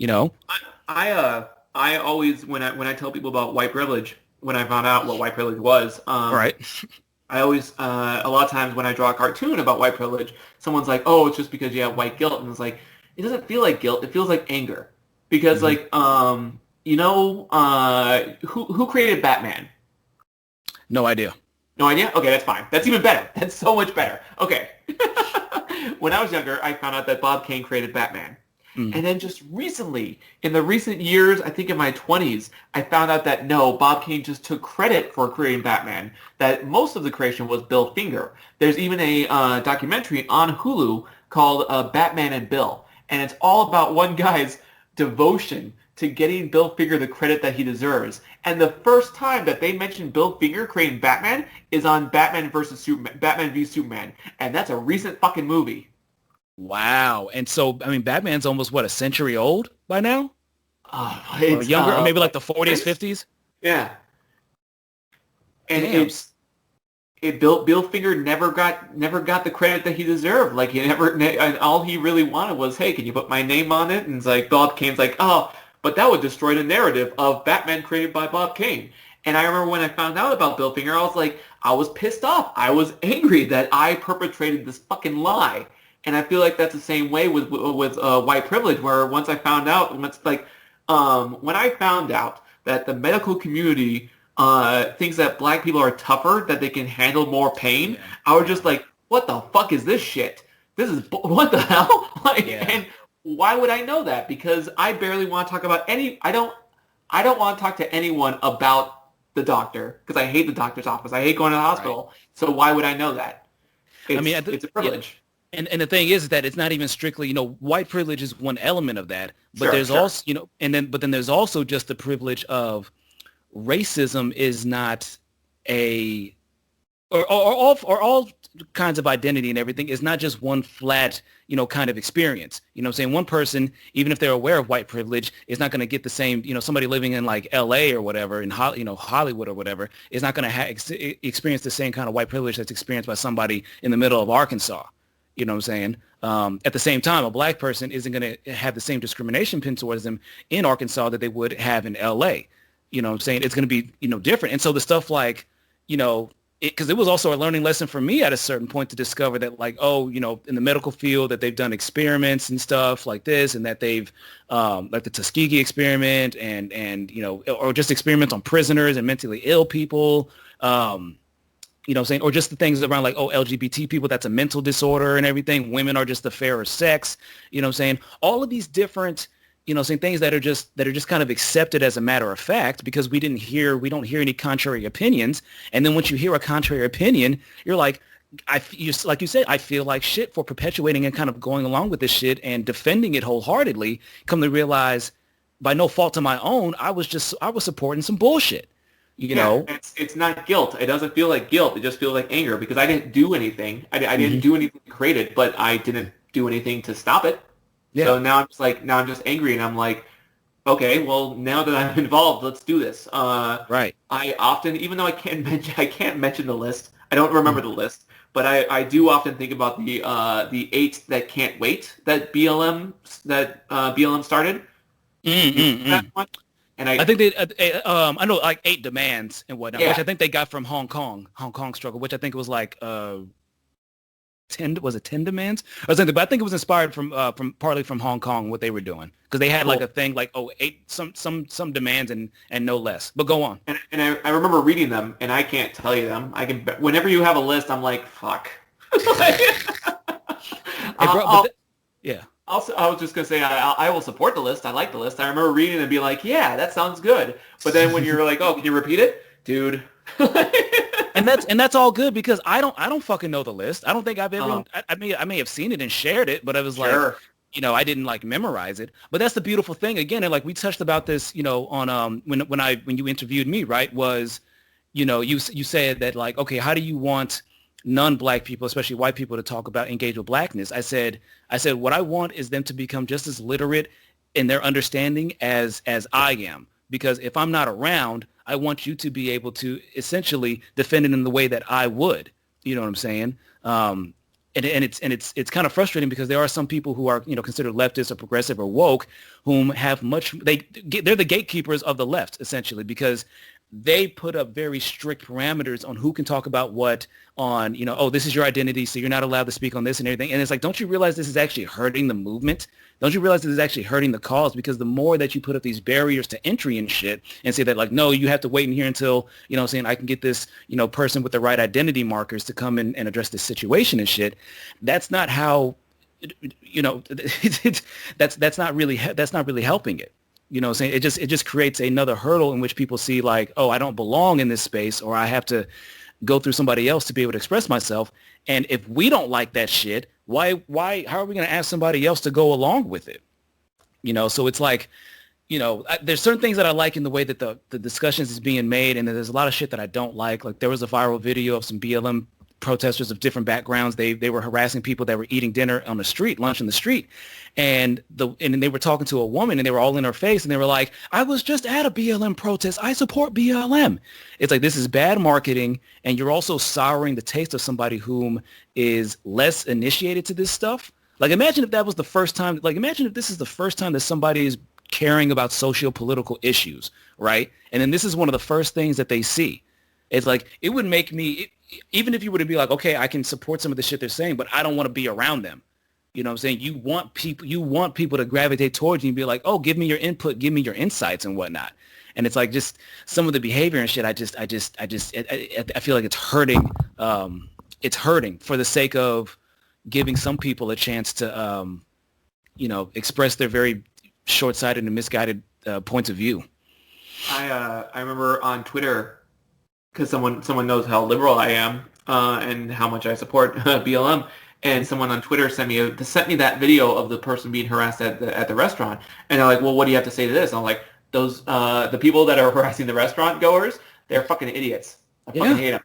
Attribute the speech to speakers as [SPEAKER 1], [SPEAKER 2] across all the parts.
[SPEAKER 1] You know,
[SPEAKER 2] I always when I tell people about white privilege, when I found out what white privilege was,
[SPEAKER 1] right?
[SPEAKER 2] I always a lot of times when I draw a cartoon about white privilege, someone's like, "Oh, it's just because you have white guilt," and it's like it doesn't feel like guilt. It feels like anger because
[SPEAKER 1] Hmm.
[SPEAKER 2] who created Batman?
[SPEAKER 1] No idea.
[SPEAKER 2] No idea? Okay, that's fine. That's even better. That's so much
[SPEAKER 1] Yeah.
[SPEAKER 2] better. Okay. When I was younger, I found out that Bob Kane created Batman.
[SPEAKER 1] Mm.
[SPEAKER 2] And then just recently, in the recent years, I think in my 20s, I found out that no, Bob Kane just took credit for creating Batman, that most of the creation was Bill Finger. There's even a documentary on Hulu called Batman and Bill, and it's all about one guy's devotion to getting Bill Finger the credit that he deserves. And the first time that they mention Bill Finger creating Batman is on Batman versus Superman, Batman v Superman, and that's a recent fucking movie.
[SPEAKER 1] Wow. And so, I mean, Batman's almost what, a century old by now, or
[SPEAKER 2] It's
[SPEAKER 1] younger, or maybe like the 40s, 50s.
[SPEAKER 2] yeah, and
[SPEAKER 1] Damn.
[SPEAKER 2] Bill Finger never got the credit that he deserved. Like and all he really wanted was, hey, can you put my name on it? And it's like Bob Kane's like, oh, but that would destroy the narrative of Batman created by Bob Kane. And I remember when I found out about Bill Finger, I was like, I was pissed off. I was angry that I perpetrated this fucking lie. And I feel like that's the same way with white privilege, where once I found out, when I found out that the medical community thinks that black people are tougher, that they can handle more pain,
[SPEAKER 1] Yeah.
[SPEAKER 2] I was
[SPEAKER 1] Yeah.
[SPEAKER 2] just like, what the fuck is this shit? What the hell?
[SPEAKER 1] Yeah.
[SPEAKER 2] And why would I know that? Because I barely want to talk about I don't want to talk to anyone about the doctor because I hate the doctor's office. I hate going to the
[SPEAKER 1] Right.
[SPEAKER 2] hospital. So why would I know that?
[SPEAKER 1] I mean,
[SPEAKER 2] It's a
[SPEAKER 1] yeah.
[SPEAKER 2] privilege.
[SPEAKER 1] And the thing is that it's not even strictly, white privilege is one element of that, but
[SPEAKER 2] Sure,
[SPEAKER 1] there's
[SPEAKER 2] sure.
[SPEAKER 1] also, but then there's also just the privilege of racism is not a or all kinds of identity and everything is not just one flat, kind of experience. You know what I'm saying? One person, even if they're aware of white privilege, is not going to get the same, somebody living in like LA or whatever, in Hollywood or whatever, is not going to experience the same kind of white privilege that's experienced by somebody in the middle of Arkansas. You know what I'm saying? At the same time, a black person isn't going to have the same discrimination pinned towards them in Arkansas that they would have in LA. You know what I'm saying? It's going to be, different. And so the stuff like, because it was also a learning lesson for me at a certain point to discover that like, oh, in the medical field that they've done experiments and stuff like this, and that they've like the Tuskegee experiment and or just experiments on prisoners and mentally ill people. You know what I'm saying? Or just the things around like, oh, LGBT people, that's a mental disorder and everything. Women are just the fairer sex. You know what I'm saying? All of these different, saying things that are just kind of accepted as a matter of fact because we don't hear any contrary opinions. And then once you hear a contrary opinion, you're like, like you said, I feel like shit for perpetuating and kind of going along with this shit and defending it wholeheartedly. Come to realize, by no fault of my own, I was supporting some bullshit. You
[SPEAKER 2] Yeah,
[SPEAKER 1] know?
[SPEAKER 2] it's not guilt. It doesn't feel like guilt. It just feels like anger because I didn't do anything. I didn't
[SPEAKER 1] Hmm.
[SPEAKER 2] do anything to create it, but I didn't do anything to stop it.
[SPEAKER 1] Yeah.
[SPEAKER 2] So now I'm just angry and I'm like, okay, well now that I'm involved, let's do this.
[SPEAKER 1] Right.
[SPEAKER 2] I often, even though I can't mention the list. I don't remember the list, but I do often think about the eight that can't wait that BLM started. You remember that
[SPEAKER 1] Mm-mm-mm.
[SPEAKER 2] one? And
[SPEAKER 1] I think I know like eight demands and whatnot, which
[SPEAKER 2] yeah,
[SPEAKER 1] I think they got from Hong Kong struggle, which I think it was like 10, was it 10 demands or something? But I think it was inspired from partly from Hong Kong, what they were doing. Because they had like
[SPEAKER 2] cool.
[SPEAKER 1] a thing like, oh, eight, some demands and no less. But go on.
[SPEAKER 2] And I remember reading them, and I can't tell you them. I can. Whenever you have a list, I'm like, fuck.
[SPEAKER 1] Hey, bro,
[SPEAKER 2] I'll,
[SPEAKER 1] yeah.
[SPEAKER 2] I was just gonna say I will support the list. I like the list. I remember reading it and be like, yeah, that sounds good. But then when you're like, oh, can you repeat it, dude?
[SPEAKER 1] And that's all good because I don't fucking know the list. I don't think I've ever
[SPEAKER 2] Oh,
[SPEAKER 1] I may have seen it and shared it, but I was like,
[SPEAKER 2] sure.
[SPEAKER 1] I didn't like memorize it. But that's the beautiful thing again, and like we touched about this, on when you interviewed me, right? Was, you said that like, okay, how do you want non-black people, especially white people, to talk about engage with blackness? I said what I want is them to become just as literate in their understanding as I am. Because if I'm not around, I want you to be able to essentially defend it in the way that I would. You know what I'm saying? it's kind of frustrating because there are some people who are, considered leftist or progressive or woke, whom have they're the gatekeepers of the left, essentially, because they put up very strict parameters on who can talk about what on, oh, this is your identity, so you're not allowed to speak on this and everything. And it's like, don't you realize this is actually hurting the movement? Don't you realize this is actually hurting the cause? Because the more that you put up these barriers to entry and shit and say that, like, no, you have to wait in here until, saying I can get this, person with the right identity markers to come in and address this situation and shit. That's not how, that's not really helping it. Saying it just creates another hurdle in which people see like, oh, I don't belong in this space, or I have to go through somebody else to be able to express myself. And if we don't like that shit, how are we going to ask somebody else to go along with it? So it's like, there's certain things that I like in the way that the discussions is being made. And there's a lot of shit that I don't like. Like there was a viral video of some BLM protesters of different backgrounds. They were harassing people that were eating dinner on the street, lunch in the street. And they were talking to a woman and they were all in her face and they were like, I was just at a BLM protest. I support BLM. It's like, this is bad marketing. And you're also souring the taste of somebody whom is less initiated to this stuff. Like, imagine if that was the first time, imagine if this is the first time that somebody is caring about socio-political issues, right? And then this is one of the first things that they see. It's like, it would make me, even if you were to be like, okay, I can support some of the shit they're saying, but I don't want to be around them. You know what I'm saying? You want people to gravitate towards you and be like, oh, give me your input, give me your insights and whatnot. And it's like just some of the behavior and shit. I feel like it's hurting. It's hurting for the sake of giving some people a chance to, express their very short-sighted and misguided points of view.
[SPEAKER 2] I remember on Twitter, because someone knows how liberal I am and how much I support BLM, and someone on Twitter sent me that video of the person being harassed at the restaurant, and they're like, well, what do you have to say to this? And I'm like, those the people that are harassing the restaurant goers, they're fucking idiots. I fucking hate them.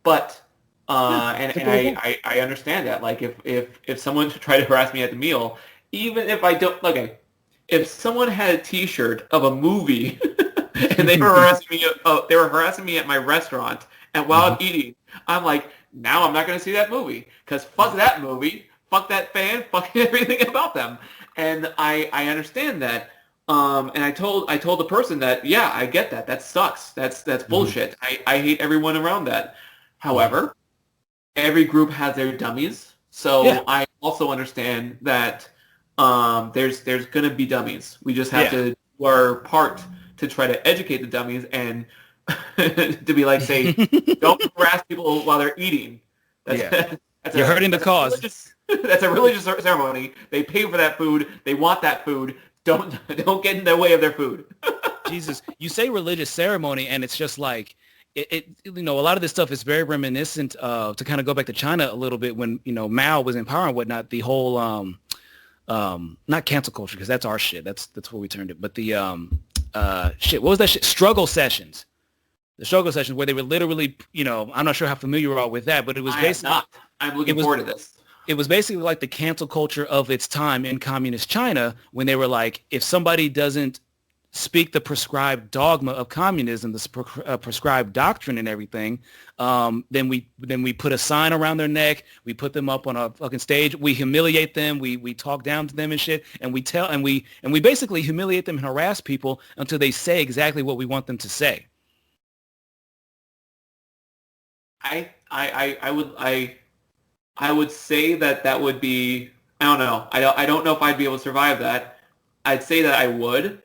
[SPEAKER 2] But I understand that. Like if someone tried to harass me at the meal, even if I don't, okay, if someone had a T-shirt of a movie. And they were harassing me at my restaurant, and while I'm eating, I'm like, now I'm not going to see that movie because fuck that movie, fuck that fan, fuck everything about them. And I understand that. And I told the person that, yeah, I get that. That sucks. That's bullshit. I hate everyone around that. However, every group has their dummies, so I also understand that there's going to be dummies. We just have to do our part to try to educate the dummies and to be like, say, don't harass people while they're eating.
[SPEAKER 1] You're hurting the cause.
[SPEAKER 2] That's a religious ceremony. They pay for that food. They want that food. Don't get in their way of their food.
[SPEAKER 1] Jesus, you say religious ceremony, and it's just like, a lot of this stuff is very reminiscent of, to kind of go back to China a little bit when, Mao was in power and whatnot, the whole, not cancel culture, because that's our shit. That's what we turned it. But the, what was that shit? Struggle sessions. The struggle sessions where they were literally, I'm not sure how familiar you are with that, but it was basically.
[SPEAKER 2] I'm looking forward to this.
[SPEAKER 1] It was basically like the cancel culture of its time in communist China when they were like, if somebody doesn't speak the prescribed dogma of communism, the prescribed doctrine and everything, then we put a sign around their neck, we put them up on a fucking stage, we humiliate them, we talk down to them and shit, and we basically humiliate them and harass people until they say exactly what we want them to say.
[SPEAKER 2] I would say that would be, I don't know. I don't know if I'd be able to survive that. I'd say that I would.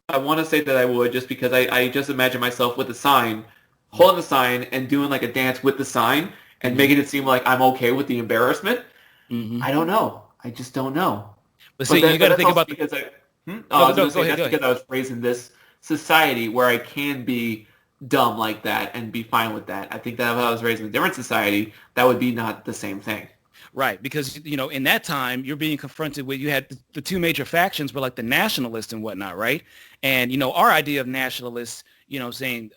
[SPEAKER 2] I want to say that I would just because I just imagine myself with the sign, holding the sign and doing like a dance with the sign and making it seem like I'm okay with the embarrassment. Mm-hmm. I don't know. I just don't know.
[SPEAKER 1] But see, you got to think about
[SPEAKER 2] because that's because I was raised in this society where I can be dumb like that and be fine with that. I think that if I was raised in a different society, that would be not the same thing.
[SPEAKER 1] Right, because, in that time, you're being confronted with, you had the two major factions were like the nationalists and whatnot, right? And, our idea of nationalists, saying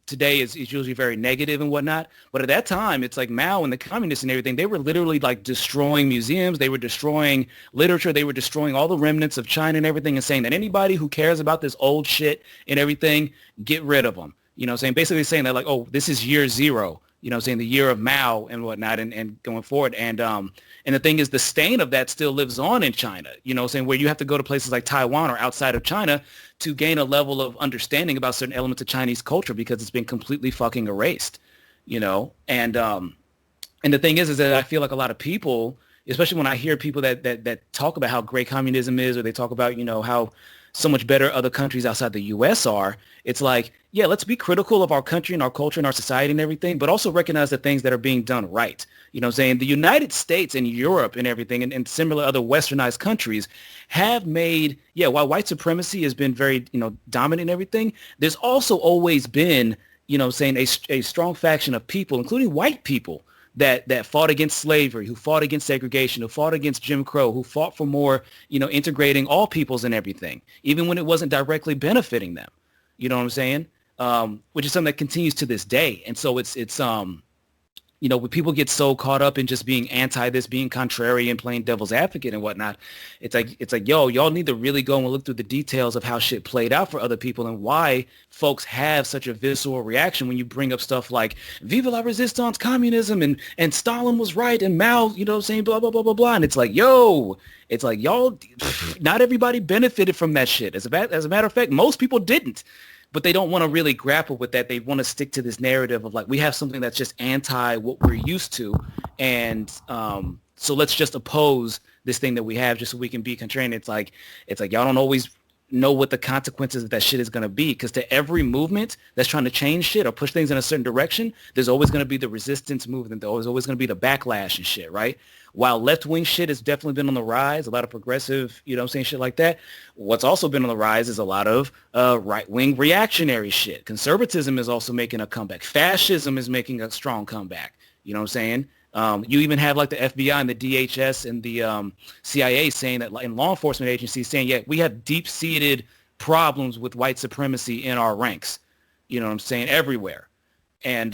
[SPEAKER 1] today is usually very negative and whatnot. But at that time, it's like Mao and the communists and everything, they were literally like destroying museums. They were destroying literature. They were destroying all the remnants of China and everything and saying that anybody who cares about this old shit and everything, get rid of them. Basically saying that like, oh, this is year zero. you know what I'm saying, the year of Mao and whatnot, and going forward. And the thing is, the stain of that still lives on in China, you know what I'm saying, where you have to go to places like Taiwan or outside of China to gain a level of understanding about certain elements of Chinese culture because it's been completely fucking erased, you know? And the thing is that I feel like a lot of people, especially when I hear people that talk about how great communism is, or they talk about, you know, how so much better other countries outside the U.S. are, it's like, yeah, let's be critical of our country and our culture and our society and everything, but also recognize the things that are being done right. You know what I'm saying? The United States and Europe and everything, and similar other westernized countries have made, yeah, while white supremacy has been very, you know, dominant and everything, there's also always been, you know, saying a strong faction of people, including white people, that fought against slavery, who fought against segregation, who fought against Jim Crow, who fought for more, you know, integrating all peoples and everything, even when it wasn't directly benefiting them. You know what I'm saying? Which is something that continues to this day. And so it's you know, when people get so caught up in just being anti this, being contrary and playing devil's advocate and whatnot, it's like, yo, y'all need to really go and look through the details of how shit played out for other people and why folks have such a visceral reaction when you bring up stuff like Viva la Resistance, communism, and Stalin was right, and Mao, you know what I'm saying, blah, blah, blah, blah, blah. And it's like, yo, it's like, y'all, not everybody benefited from that shit. As a matter of fact, most people didn't. But they don't want to really grapple with that. They want to stick to this narrative of like, we have something that's just anti what we're used to. And so let's just oppose this thing that we have just so we can be contrarian. It's like y'all don't always know what the consequences of that shit is going to be. Because to every movement that's trying to change shit or push things in a certain direction, there's always going to be the resistance movement. There's always going to be the backlash and shit, right? While left-wing shit has definitely been on the rise, a lot of progressive, you know what I'm saying, shit like that, what's also been on the rise is a lot of right-wing reactionary shit. Conservatism is also making a comeback. Fascism is making a strong comeback. You know what I'm saying? You even have like the FBI and the DHS and the CIA saying that, in law enforcement agencies saying, yeah, we have deep-seated problems with white supremacy in our ranks. You know what I'm saying? Everywhere. And